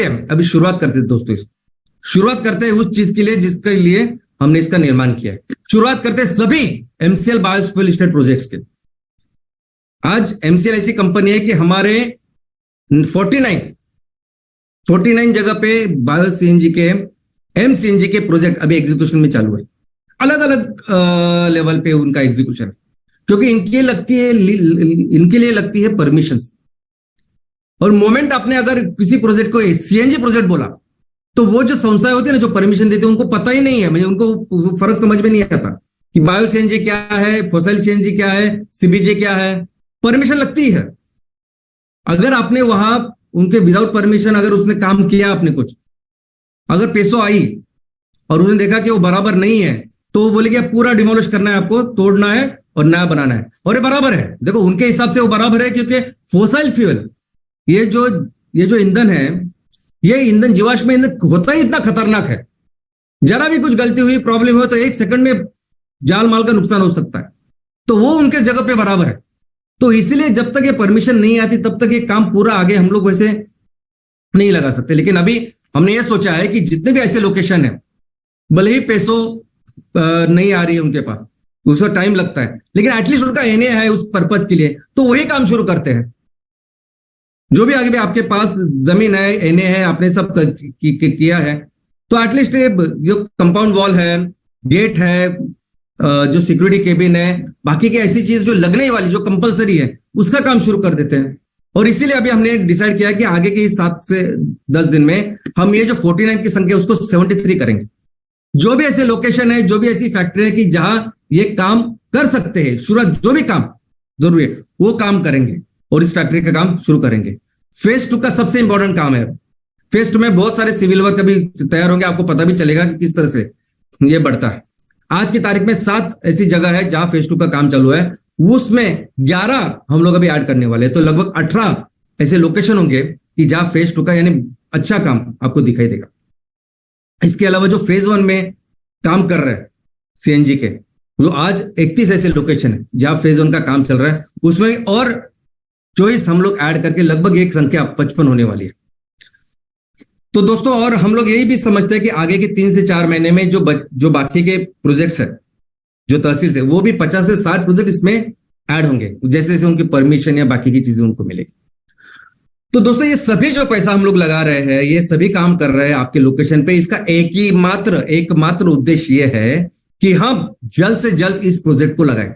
अभी शुरुआत करते हैं दोस्तों, इसको शुरुआत करते हैं उस चीज के लिए जिसके लिए हमने इसका निर्माण किया है। शुरुआत करते हैं सभी एमसीएल बायोफ्यूल स्टेट प्रोजेक्ट्स के। आज एमसीएल ऐसी कंपनी है कि हमारे 49 जगह पे बायो सीएनजी के एमसीएनजी के प्रोजेक्ट अभी एग्जीक्यूशन में चालू है। अलग अलग लेवल पे उनका एग्जीक्यूशन, क्योंकि इनके लिए लगती है परमिशंस। और मोमेंट आपने अगर किसी प्रोजेक्ट को सीएनजी प्रोजेक्ट बोला तो वो जो संस्थाएं होती है ना जो परमिशन देती है उनको पता ही नहीं है, मतलब उनको फर्क समझ में नहीं आता कि बायो सीएनजी क्या है, फॉसिल सीएनजी क्या है, सीबीजे क्या है। परमिशन लगती है। अगर आपने वहां उनके विदाउट परमिशन अगर उसने काम किया, आपने कुछ अगर पेसो आई और उसने देखा कि वो बराबर नहीं है तो वो बोले कि पूरा डिमोलिश करना है, आपको तोड़ना है और नया बनाना है। और ये बराबर है, देखो उनके हिसाब से वो बराबर है, क्योंकि फॉसिल फ्यूल ये जो ईंधन है, ये ईंधन जीवाश्म ईंधन होता ही इतना खतरनाक है। जरा भी कुछ गलती हुई, प्रॉब्लम हो तो 1 सेकंड में जान माल का नुकसान हो सकता है। तो वो उनके जगह पे बराबर है। तो इसलिए जब तक ये परमिशन नहीं आती तब तक ये काम पूरा आगे हम लोग वैसे नहीं लगा सकते। लेकिन अभी हमने ये सोचा है कि जितने भी ऐसे लोकेशन है, भले ही पैसों नहीं आ रही है उनके पास, उसका टाइम लगता है, लेकिन एटलीस्ट उनका एनए है उस पर्पज के लिए, तो वही काम शुरू करते हैं। जो भी आगे भी आपके पास जमीन है, एनए है, आपने सब किया है, तो एटलीस्ट जो कंपाउंड वॉल है, गेट है, जो सिक्योरिटी केबिन है, बाकी की ऐसी चीज जो लगने वाली, जो कंपलसरी है, उसका काम शुरू कर देते हैं। और इसीलिए अभी हमने डिसाइड किया कि आगे के 7 से 10 दिन में हम ये जो 49 की संख्या उसको 73 करेंगे। जो भी ऐसे लोकेशन है, जो भी ऐसी फैक्ट्री है कि जहां ये काम कर सकते हैं, शुरुआत जो भी काम जरूरी है वो काम करेंगे और इस फैक्ट्री का काम शुरू करेंगे। फेज 2 का सबसे इंपॉर्टेंट काम है। फेज 2 में बहुत सारे सिविल वर्क अभी तैयार होंगे, आपको पता भी चलेगा कि किस तरह से ये बढ़ता है। आज की तारीख में 7 ऐसी जगह है जहां फेज 2 का काम चालू है, उसमें 11 हम लोग अभी ऐड करने वाले हैं। तो लगभग 18 ऐसे लोकेशन होंगे कि जहां फेज 2 का यानी अच्छा काम आपको दिखाई देगा। इसके अलावा जो फेज 1 में काम कर रहे हैं सीएनजी के, जो आज 31 ऐसे लोकेशन है जहां फेज 1 का काम चल रहा है, उसमें और चॉइस हम लोग ऐड करके लगभग एक संख्या 55 होने वाली है। तो दोस्तों, और हम लोग यही भी समझते हैं कि आगे के 3 से 4 महीने में जो बाकी के प्रोजेक्ट्स है, जो तहसील है, वो भी 50 से 60 प्रोजेक्ट इसमें ऐड होंगे, जैसे जैसे उनकी परमिशन या बाकी की चीजें उनको मिलेगी। तो दोस्तों, ये सभी जो पैसा हम लोग लगा रहे हैं, ये सभी काम कर रहे हैं आपके लोकेशन पे, इसका एकमात्र उद्देश्य ये है कि हम जल्द से जल्द इस प्रोजेक्ट को लगाएं,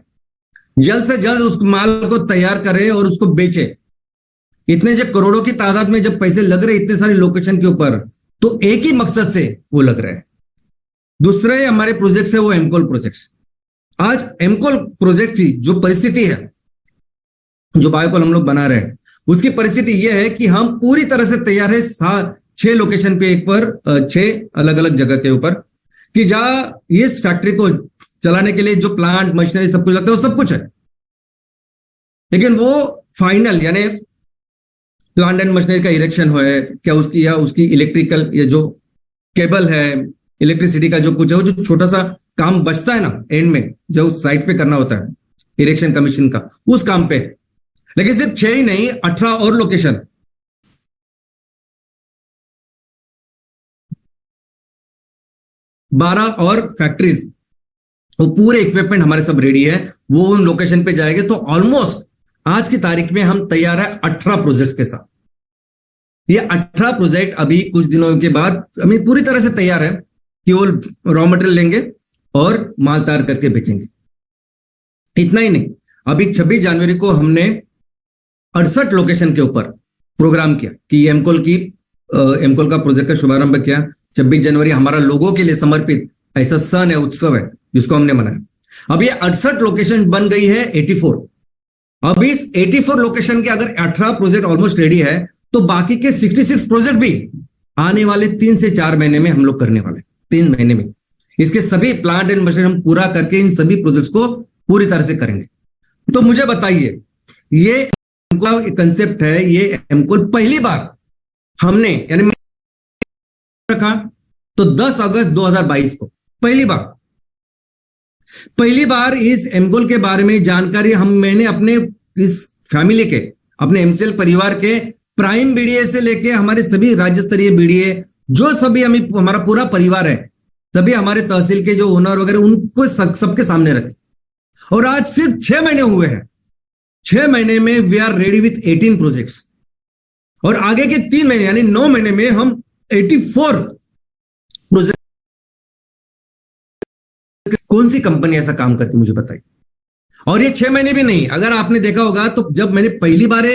जल्द से जल्द उस माल को तैयार करें और उसको बेचें। इतने जो करोड़ों की तादाद में जब पैसे लग रहे इतने सारे लोकेशन के ऊपर, तो एक ही मकसद से वो लग रहे हैं। दूसरे हमारे प्रोजेक्ट्स है वो एमकोल प्रोजेक्ट्स। आज एमकोल प्रोजेक्ट की जो परिस्थिति है, जो बायोकोल हम लोग बना रहे हैं, उसकी परिस्थिति यह है कि हम पूरी तरह से तैयार है 6 लोकेशन पे, एक पर 6 अलग अलग जगह के ऊपर, कि जहां इस फैक्ट्री को चलाने के लिए जो प्लांट मशीनरी सब कुछ लगता है वो सब कुछ है। लेकिन वो फाइनल यानी प्लांट एंड मशीनरी का इरेक्शन हो है क्या, उसकी इलेक्ट्रिकल या जो केबल है, इलेक्ट्रिसिटी का जो कुछ है, वो जो छोटा सा काम बचता है ना एंड में, जो साइट पे करना होता है इरेक्शन कमीशन का, उस काम पे। लेकिन सिर्फ 6 ही नहीं, 18 और लोकेशन, 12 और फैक्ट्रीज, वो पूरे इक्विपमेंट हमारे सब रेडी है, वो उन लोकेशन पे जाएंगे। तो ऑलमोस्ट आज की तारीख में हम तैयार है 18 प्रोजेक्ट्स के साथ। ये 18 प्रोजेक्ट अभी कुछ दिनों के बाद अभी पूरी तरह से तैयार है कि वो रॉ मटेरियल लेंगे और माल तैयार करके बेचेंगे। इतना ही नहीं, अभी 26 जनवरी को हमने 68 लोकेशन के ऊपर प्रोग्राम किया कि एमकोल का प्रोजेक्ट का शुभारंभ किया। 26 जनवरी हमारा लोगों के लिए समर्पित ऐसा सन है, उत्सव है, जिसको हमने मनाया। अब ये 68 लोकेशन बन गई है 84। अब इस 84 लोकेशन के अगर 18 प्रोजेक्ट ऑलमोस्ट रेडी है, तो बाकी के 66 प्रोजेक्ट भी आने वाले 3 से 4 महीने में हम लोग करने वाले, 3 महीने में इसके सभी प्लांट एंड मशीन हम पूरा करके इन सभी प्रोजेक्ट्स को पूरी तरह से करेंगे। तो मुझे बताइए, ये कंसेप्ट है, ये एमकोल पहली बार हमने यानी रखा तो 10 अगस्त 2022 को पहली बार इस एमकोल के बारे में जानकारी मैंने अपने इस फैमिली के, अपने एमसीएल परिवार के प्राइम बीडीए से लेके हमारे सभी राज्य स्तरीय बीडीए, जो सभी हमारा पूरा परिवार है, सभी हमारे तहसील के जो ओनर वगैरह, उनको सबके सामने रखे। और आज सिर्फ 6 महीने हुए हैं, 6 महीने में we are ready with 18 projects, और आगे के 3 महीने यानी 9 महीने में हम 84 प्रोजेक्ट। कौन सी कंपनी ऐसा काम करती मुझे बताइए। और ये 6 महीने भी नहीं, अगर आपने देखा होगा तो जब मैंने पहली बार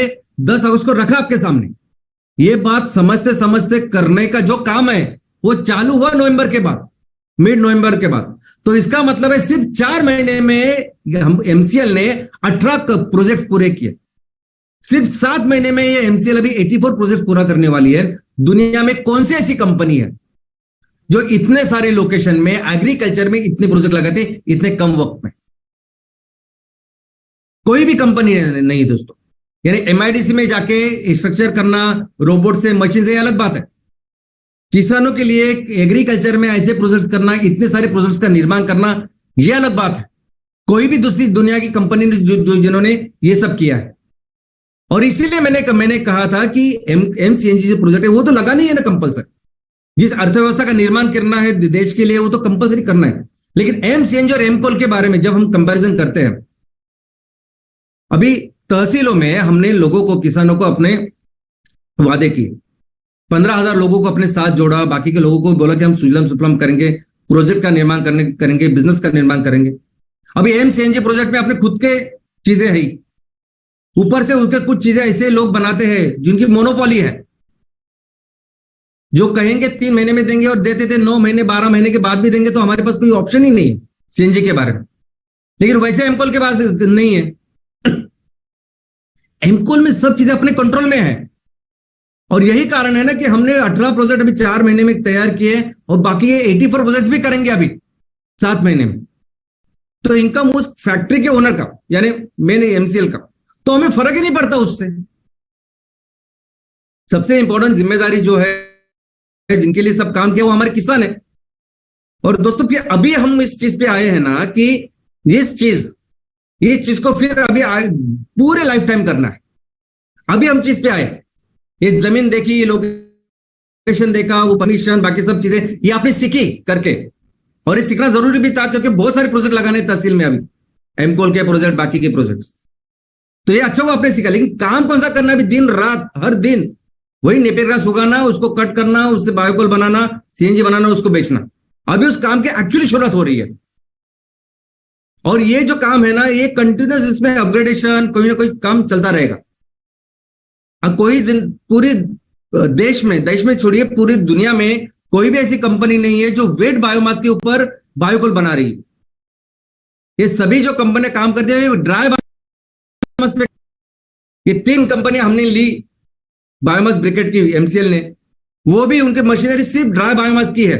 10 अगस्त को रखा आपके सामने, ये बात समझते समझते करने का जो काम है वो चालू हुआ नवंबर के बाद, मिड नवंबर के बाद। तो इसका मतलब है सिर्फ 4 महीने में हम एमसीएल ने 18 प्रोजेक्ट्स पूरे किए। सिर्फ 7 महीने में ये एमसीएल अभी 84 प्रोजेक्ट पूरा करने वाली है। दुनिया में कौन सी ऐसी कंपनी है जो इतने सारे लोकेशन में एग्रीकल्चर में इतने प्रोजेक्ट लगाते इतने कम वक्त में? कोई भी कंपनी नहीं दोस्तों। यानी एमआईडीसी में जाके स्ट्रक्चर करना रोबोट से, मशीन से, अलग बात है। किसानों के लिए एग्रीकल्चर में ऐसे प्रोजेक्ट्स करना, इतने सारे प्रोजेक्ट्स का निर्माण करना, यह अलग बात है। कोई भी दूसरी दुनिया की कंपनी ने जिन्होंने ये सब किया है। और इसीलिए मैंने कहा था कि एमसीएनजी जो प्रोजेक्ट है वो तो लगाना ही है ना कंपल्सरी। जिस अर्थव्यवस्था का निर्माण करना है देश के लिए वो तो कंपल्सरी करना है। लेकिन एमसीएनजी और एमकोल के बारे में जब हम कंपैरिजन करते हैं, अभी तहसीलों में हमने लोगों को, किसानों को अपने वादे किए, 15,000 लोगों को अपने साथ जोड़ा, बाकी के लोगों को बोला कि हम सुजलम सुफलम करेंगे, प्रोजेक्ट का निर्माण करेंगे, बिजनेस का निर्माण करेंगे। अभी एमसीएनजी प्रोजेक्ट में अपने खुद के चीजें है, ऊपर से उसके कुछ चीजें ऐसे लोग बनाते हैं जिनकी मोनोपोली है, जो कहेंगे 3 महीने में देंगे और देते थे 9 महीने 12 महीने के बाद भी देंगे। तो हमारे पास कोई ऑप्शन ही नहीं सीएनजी के बारे में। लेकिन वैसे एमकोल के पास नहीं है। एमकोल में सब चीजें अपने कंट्रोल में है, और यही कारण है ना कि हमने 18 प्रोजेक्ट अभी 4 महीने में तैयार किए, और बाकी ये 84 प्रोजेक्ट भी करेंगे अभी 7 महीने में। तो इनकम उस फैक्ट्री के ओनर का, यानी मेन एमसीएल का, तो हमें फर्क ही नहीं पड़ता उससे। सबसे इंपॉर्टेंट जिम्मेदारी जो है, जिनके लिए सब काम किया, वो हमारे किसान है। और दोस्तों अभी हम इस चीज पे आए हैं ना कि इस चीज को फिर अभी पूरे लाइफ टाइम करना है। अभी हम चीज पे आए, ये जमीन देखी, ये लोकेशन देखा, वो परमिशन, बाकी सब चीजें ये आपने सीखी करके। और ये सीखना जरूरी भी था क्योंकि बहुत सारे प्रोजेक्ट लगाने तहसील में अभी, एमकोल के प्रोजेक्ट, बाकी के प्रोजेक्ट। तो ये अच्छा वो आपने सीखा। लेकिन काम कौन सा करना है? अभी दिन रात हर दिन वही नेपियर ग्रास उगाना, उसको कट करना, उससे बायोकोल बनाना, सीएनजी बनाना, उसको बेचना। अभी उस काम की एक्चुअली शुरुआत हो रही है। और ये जो काम है ना, ये कंटिन्यूस, इसमें अपग्रेडेशन, कोई ना कोई काम चलता रहेगा। अब पूरी देश में छोड़िए, पूरी दुनिया में कोई भी ऐसी कंपनी नहीं है जो वेट बायोमास के ऊपर बायोकोल बना रही है। ये सभी जो कंपनी काम करती है ड्राई बायोमास पे। ये 3 कंपनियां हमने ली बायोमास ब्रिकेट की, एमसीएल ने, वो भी उनके मशीनरी सिर्फ ड्राई बायोमास की है।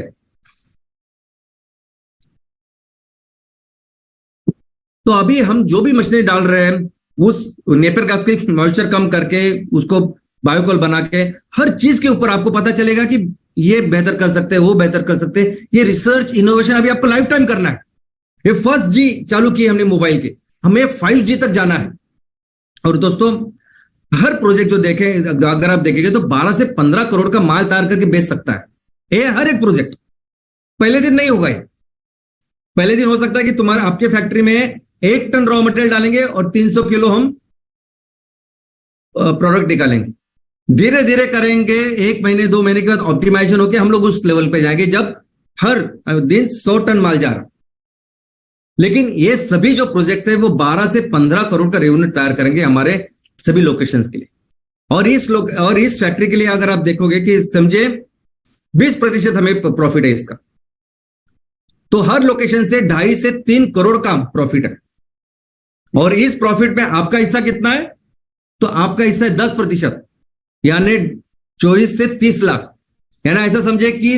तो अभी हम जो भी मशीनरी डाल रहे हैं, उस नेपियर गैस की मॉइस्चर कम करके उसको बायोकोल बना के, हर चीज के ऊपर आपको पता चलेगा कि ये बेहतर कर सकते हैं, वो बेहतर कर सकते हैं। ये रिसर्च इनोवेशन अभी आपको लाइफ टाइम करना है। ये फर्स्ट जी चालू की हमने मोबाइल के, हमें 5G तक जाना है। और दोस्तों हर प्रोजेक्ट जो देखें, अगर आप देखेंगे तो 12 से 15 करोड़ का माल तैयार करके बेच सकता है ये हर एक प्रोजेक्ट। पहले दिन नहीं होगा ये। पहले दिन हो सकता है कि तुम्हारे आपके फैक्ट्री में 1 टन रॉ मटेरियल डालेंगे और 300 किलो हम प्रोडक्ट निकालेंगे। धीरे धीरे करेंगे, 1 महीने 2 महीने के बाद ऑप्टिमाइजेशन होकर हम लोग उस लेवल पे जाएंगे जब हर दिन 100 टन माल जा रहा। लेकिन ये सभी जो प्रोजेक्ट्स है वो 12 से 15 करोड़ का रेवेन्यू तैयार करेंगे हमारे सभी लोकेशंस के लिए। और इस फैक्ट्री के लिए अगर आप देखोगे कि समझे 20% हमें प्रॉफिट है इसका, तो हर लोकेशन से 2.5 से 3 करोड़ का प्रॉफिट है। और इस प्रॉफिट में आपका हिस्सा कितना है? तो आपका हिस्सा है 10%, यानी 24 से 30 लाख। यानी ऐसा समझे कि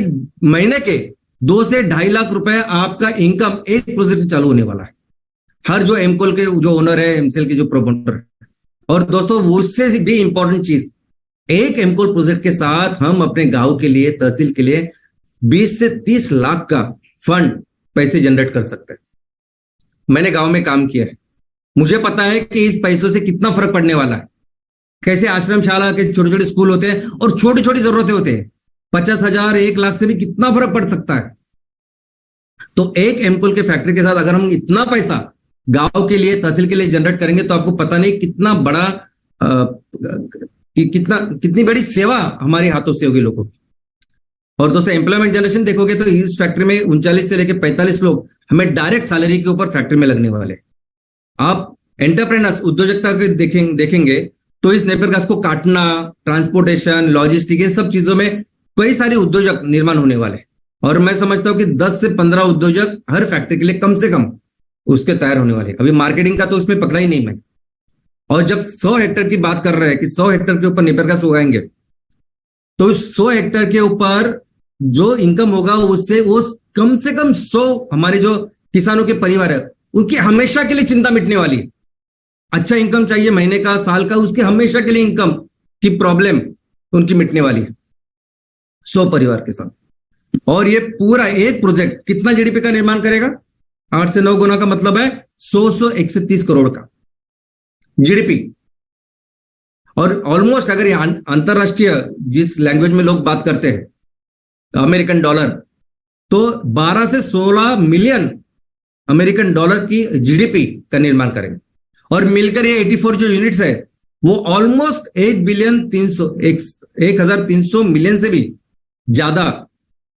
महीने के 2 से 2.5 लाख रुपए आपका इनकम एक प्रोजेक्ट से चालू होने वाला है। हर जो एमकोल के जो ओनर है, एमसीएल के जो प्रोमोटर है। और दोस्तों उससे भी इंपॉर्टेंट चीज, एक एमकोल प्रोजेक्ट के साथ हम अपने गांव के लिए, तहसील के लिए 20 से 30 लाख का फंड पैसे जनरेट कर सकते हैं। मैंने गांव में काम किया है, मुझे पता है कि इस पैसों से कितना फर्क पड़ने वाला है। कैसे आश्रमशाला के छोटे छोटे स्कूल होते हैं और छोटी छोटी जरूरतें होते हैं, 50,000 1 लाख से भी कितना फर्क पड़ सकता है। तो एक एमकोल के फैक्ट्री के साथ अगर हम इतना पैसा गांव के लिए, तहसील के लिए जनरेट करेंगे तो आपको पता नहीं कितना बड़ा कितनी बड़ी सेवा हमारे हाथों से होगी लोगों की। और दोस्तों एम्प्लॉयमेंट जनरेशन देखोगे तो इस फैक्ट्री में 39 से लेकर 45 लोग हमें डायरेक्ट सैलरी के ऊपर फैक्ट्री में लगने वाले। आप एंटरप्रेन्योर्स, उद्योजकता के देखेंगे तो इस नेपियर घास को काटना, ट्रांसपोर्टेशन, लॉजिस्टिक, ये सब चीजों में कई सारे उद्योजक निर्माण होने वाले। और मैं समझता हूं कि 10 से 15 उद्योजक हर फैक्ट्री के लिए कम से कम उसके तैयार होने वाले। अभी मार्केटिंग का तो उसमें पकड़ा ही नहीं मैं। और जब 100 हेक्टेयर की बात कर रहे हैं कि 100 हेक्टेयर के ऊपर नेपियर घास उगाएंगे, तो 100 हेक्टेयर के ऊपर जो इनकम होगा उससे वो कम से कम 100 हमारे जो किसानों के परिवार है उनकी हमेशा के लिए चिंता मिटने वाली है। अच्छा इनकम चाहिए महीने का, साल का, उसके हमेशा के लिए इनकम की प्रॉब्लम उनकी मिटने वाली है 100 परिवार के साथ। और ये पूरा एक प्रोजेक्ट कितना जीडीपी का निर्माण करेगा? 8 से 9 गुना का मतलब है 131 करोड़ का जीडीपी। और ऑलमोस्ट अगर ये अंतरराष्ट्रीय जिस लैंग्वेज में लोग बात करते हैं अमेरिकन डॉलर, तो 12 से 16 मिलियन अमेरिकन डॉलर की जीडीपी का निर्माण करेंगे। और मिलकर ये 84 जो यूनिट्स है वो ऑलमोस्ट 1,300 मिलियन से भी ज्यादा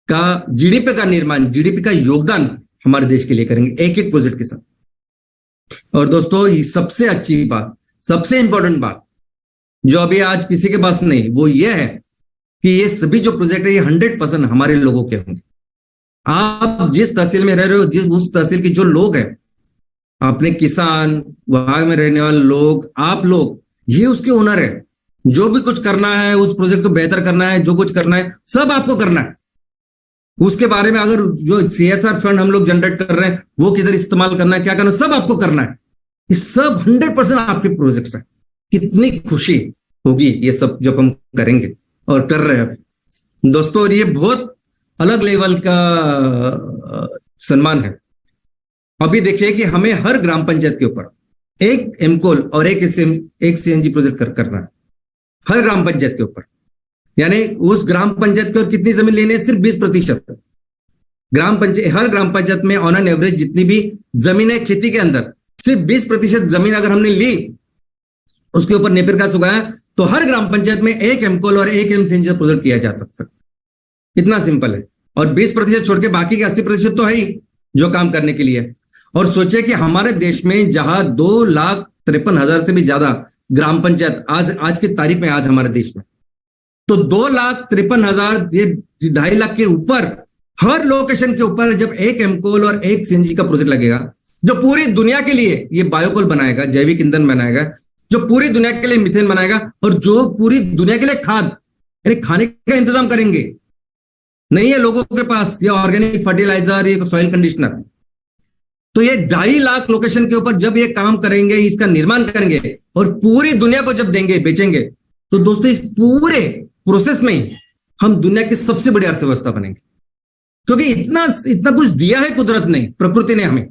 का जीडीपी का निर्माण, जीडीपी का योगदान हमारे देश के लिए करेंगे एक एक प्रोजेक्ट के साथ। और दोस्तों सबसे अच्छी बात, सबसे इंपॉर्टेंट बात जो अभी आज किसी के पास नहीं, वो ये है कि ये सभी जो प्रोजेक्ट है ये 100% हमारे लोगों के होंगे। आप जिस तहसील में रह रहे हो, उस तहसील के जो लोग हैं, अपने किसान, वहां में रहने वाले लोग, आप लोग, ये उसके ओनर है। जो भी कुछ करना है, उस प्रोजेक्ट को बेहतर करना है, जो कुछ करना है, सब आपको करना है। उसके बारे में अगर जो CSR फंड हम लोग जनरेट कर रहे हैं वो किधर इस्तेमाल करना है, क्या करना है, सब आपको करना है। ये सब 100% आपके प्रोजेक्ट्स हैं। कितनी खुशी होगी ये सब जब हम करेंगे और कर रहे हैं दोस्तों। और ये बहुत अलग लेवल का सम्मान है। अभी देखिए कि हमें हर ग्राम पंचायत के ऊपर एक एमकोल और एक CNG प्रोजेक्ट करना है हर ग्राम पंचायत के ऊपर। यानी उस ग्राम पंचायत को कितनी जमीन लेनी है? सिर्फ 20%। हर ग्राम पंचायत में ऑन एन एवरेज जितनी भी जमीन है खेती के अंदर, सिर्फ 20% जमीन अगर हमने ली, उसके ऊपर नेपियर घास उगाया, तो हर ग्राम पंचायत में एक एमकोल और एक CNG प्रोजेक्ट किया जा सकता। इतना सिंपल है। और 20% छोड़ के बाकी के 80% तो है ही जो काम करने के लिए। और सोचिए कि हमारे देश में जहां 2,53,000 से भी ज्यादा ग्राम पंचायत आज की तारीख में, आज हमारे देश में, तो 2,53,000, ये 2.5 लाख के ऊपर हर लोकेशन के ऊपर जब एक एमकोल और एक CNG का प्रोजेक्ट लगेगा, जो पूरी दुनिया के लिए ये बायोकोल बनाएगा, जैविक ईंधन बनाएगा, जो पूरी दुनिया के लिए मीथेन बनाएगा, और जो पूरी दुनिया के लिए खाद यानी खाने का इंतजाम करेंगे। नहीं है लोगों के पास ये ऑर्गेनिक फर्टिलाइजर, ये सॉइल कंडीशनर, तो ये 2.5 लाख लोकेशन के ऊपर जब ये काम करेंगे, इसका निर्माण करेंगे और पूरी दुनिया को जब देंगे, बेचेंगे, तो दोस्तों इस पूरे प्रोसेस में हम दुनिया की सबसे बड़ी अर्थव्यवस्था बनेंगे। क्योंकि इतना कुछ दिया है कुदरत ने, प्रकृति ने हमें।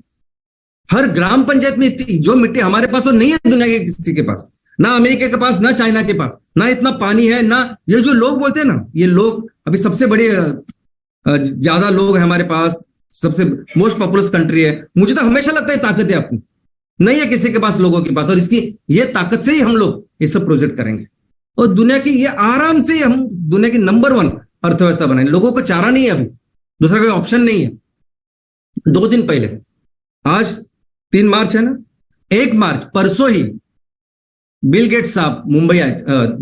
हर ग्राम पंचायत में इतनी जो मिट्टी हमारे पास, वो नहीं है दुनिया के किसी के पास, ना अमेरिका के पास, ना चाइना के पास, ना इतना पानी है, ना ये जो लोग बोलते हैं ना, ये लोग अभी सबसे बड़े ज्यादा लोग हैं हमारे पास, सबसे मोस्ट पॉपुलस कंट्री है। मुझे तो हमेशा लगता है ताकत है अपनी, नहीं है किसी के पास, लोगों के पास। और इसकी ये ताकत से ही हम लोग ये सब प्रोजेक्ट करेंगे और दुनिया की ये आराम से हम दुनिया की नंबर 1 अर्थव्यवस्था बनाएंगे। लोगों को चारा नहीं है, अभी दूसरा कोई ऑप्शन नहीं है। 2 दिन पहले, आज 3 मार्च है ना, 1 मार्च परसों ही बिल गेट्स साहब मुंबई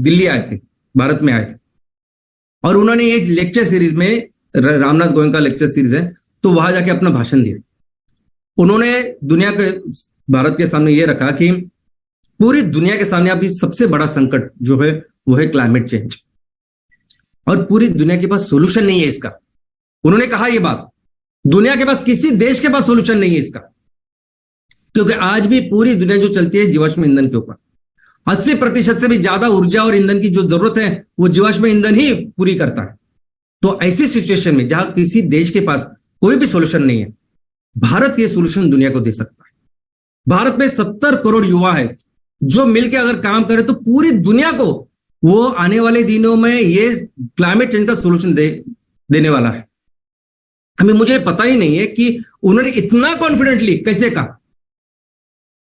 दिल्ली आए थे, भारत में आए थे, और उन्होंने एक लेक्चर सीरीज में, रामनाथ गोयंका लेक्चर सीरीज है, तो वहां जाके अपना भाषण दिया। उन्होंने दुनिया के, भारत के सामने ये रखा कि पूरी दुनिया के सामने अभी सबसे बड़ा संकट जो है वो है क्लाइमेट चेंज, और पूरी दुनिया के पास सोल्यूशन नहीं है इसका। उन्होंने कहा ये बात, दुनिया के पास, किसी देश के पास सोल्यूशन नहीं है इसका, क्योंकि आज भी पूरी दुनिया जो चलती है जीवाश्म ईंधन के ऊपर। 80% से भी ज्यादा ऊर्जा और ईंधन की जो जरूरत है वो जीवाश्म ईंधन ही पूरी करता है। तो ऐसी सिचुएशन में जहां किसी देश के पास कोई भी सोल्यूशन नहीं है, भारत ये सोल्यूशन दुनिया को दे सकता है। भारत में 70 करोड़ युवा है, जो मिलके अगर काम करे तो पूरी दुनिया को वो आने वाले दिनों में ये क्लाइमेट चेंज का सोल्यूशन देने वाला है। अभी मुझे पता ही नहीं है कि उन्होंने इतना कॉन्फिडेंटली कैसे कहा।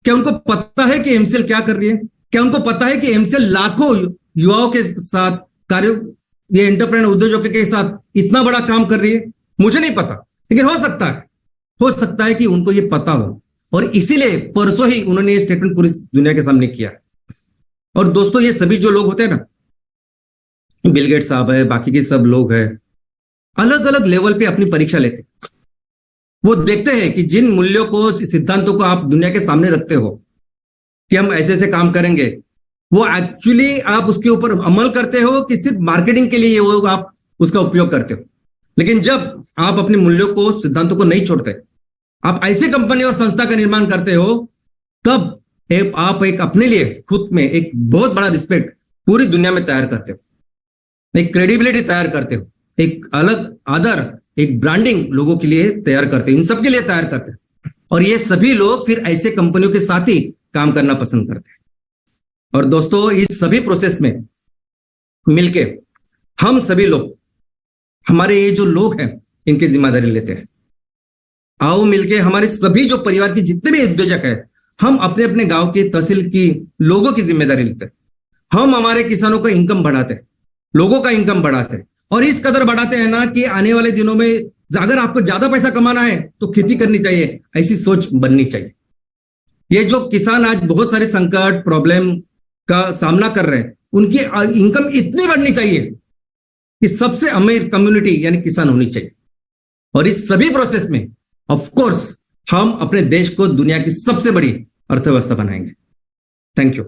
क्या उनको पता है कि एमसीएल क्या कर रही है? क्या उनको पता है कि एमसीएल लाखों युवाओं के साथ कार्य, ये एंटरप्रेन्योर उद्योजकों के साथ इतना बड़ा काम कर रही है? मुझे नहीं पता, लेकिन हो सकता है कि उनको ये पता हो, और इसीलिए परसों ही उन्होंने ये स्टेटमेंट पूरी दुनिया के सामने किया। और दोस्तों, ये सभी जो लोग होते हैं ना, बिल गेट्स साहब है, बाकी के सब लोग हैं, अलग अलग लेवल पे अपनी परीक्षा लेते हैं। वो देखते हैं कि जिन मूल्यों को, सिद्धांतों को आप दुनिया के सामने रखते हो कि हम ऐसे ऐसे काम करेंगे, वो एक्चुअली आप उसके ऊपर अमल करते हो कि सिर्फ मार्केटिंग के लिए वो आप उसका उपयोग करते हो। लेकिन जब आप अपने मूल्यों को, सिद्धांतों को नहीं छोड़ते, आप ऐसे कंपनी और संस्था का निर्माण करते हो, तब आप एक अपने लिए खुद में एक बहुत बड़ा रिस्पेक्ट पूरी दुनिया में तैयार करते हो, एक क्रेडिबिलिटी तैयार करते हो, एक अलग आदर, एक ब्रांडिंग लोगों के लिए तैयार करते हो, इन सबके लिए तैयार करते हैं। और ये सभी लोग फिर ऐसे कंपनियों के साथ ही काम करना पसंद करते हैं। और दोस्तों, इस सभी प्रोसेस में मिलके हम सभी लोग, हमारे ये जो लोग हैं, इनकी जिम्मेदारी लेते हैं। आओ मिलके हमारे सभी जो परिवार के जितने भी उद्योजक हैं, हम अपने अपने गांव की, तहसील की लोगों की जिम्मेदारी लेते हैं। हम हमारे किसानों का इनकम बढ़ाते हैं, लोगों का इनकम बढ़ाते हैं, और इस कदर बढ़ाते हैं ना कि आने वाले दिनों में अगर आपको ज्यादा पैसा कमाना है तो खेती करनी चाहिए, ऐसी सोच बननी चाहिए। ये जो किसान आज बहुत सारे संकट, प्रॉब्लम का सामना कर रहे हैं, उनकी इनकम इतनी बढ़नी चाहिए कि सबसे अमीर कम्युनिटी यानी किसान होनी चाहिए। और इस सभी प्रोसेस में ऑफ कोर्स हम अपने देश को दुनिया की सबसे बड़ी अर्थव्यवस्था बनाएंगे। Thank you.